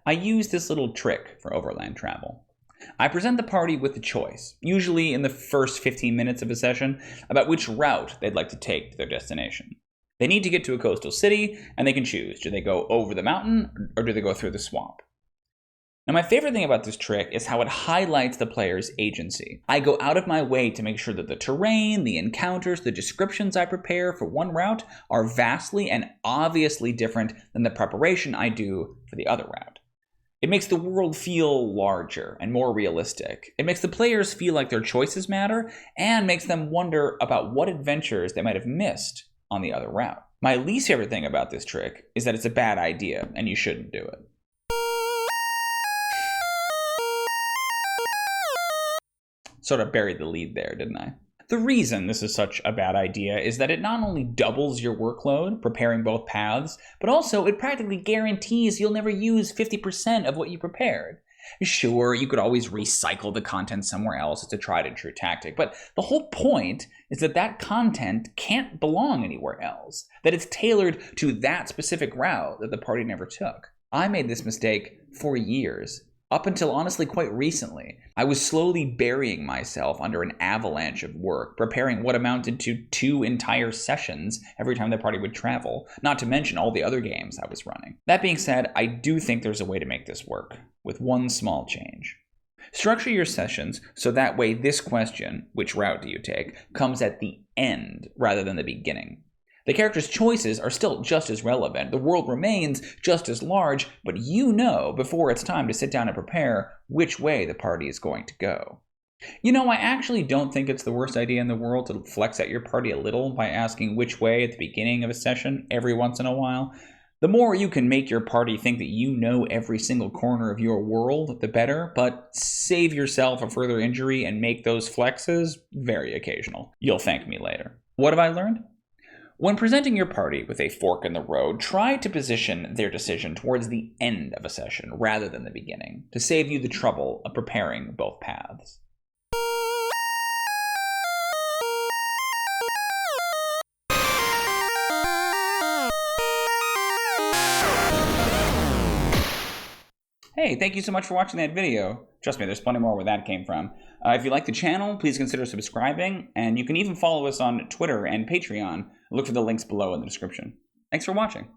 I use this little trick for overland travel. I present the party with a choice, usually in the first 15 minutes of a session, about which route they'd like to take to their destination. They need to get to a coastal city, and they can choose. Do they go over the mountain, or do they go through the swamp? Now, my favorite thing about this trick is how it highlights the player's agency. I go out of my way to make sure that the terrain, the encounters, the descriptions I prepare for one route are vastly and obviously different than the preparation I do for the other route. It makes the world feel larger and more realistic. It makes the players feel like their choices matter and makes them wonder about what adventures they might have missed on the other route. My least favorite thing about this trick is that it's a bad idea and you shouldn't do it. Sort of buried the lead there, didn't I? The reason this is such a bad idea is that it not only doubles your workload, preparing both paths, but also it practically guarantees you'll never use 50% of what you prepared. Sure, you could always recycle the content somewhere else. It's a tried and true tactic, but the whole point is that that content can't belong anywhere else, that it's tailored to that specific route that the party never took. I made this mistake for years. Up until honestly quite recently, I was slowly burying myself under an avalanche of work, preparing what amounted to 2 entire sessions every time the party would travel, not to mention all the other games I was running. That being said, I do think there's a way to make this work, with one small change. Structure your sessions so that way this question, which route do you take, comes at the end rather than the beginning. The character's choices are still just as relevant, the world remains just as large, but you know before it's time to sit down and prepare which way the party is going to go. You know, I actually don't think it's the worst idea in the world to flex at your party a little by asking which way at the beginning of a session every once in a while. The more you can make your party think that you know every single corner of your world, the better, but save yourself a further injury and make those flexes very occasional. You'll thank me later. What have I learned? When presenting your party with a fork in the road, try to position their decision towards the end of a session rather than the beginning, to save you the trouble of preparing both paths. Hey, thank you so much for watching that video. Trust me, there's plenty more where that came from. If you like the channel, please consider subscribing, and you can even follow us on Twitter and Patreon. Look for the links below in the description. Thanks for watching.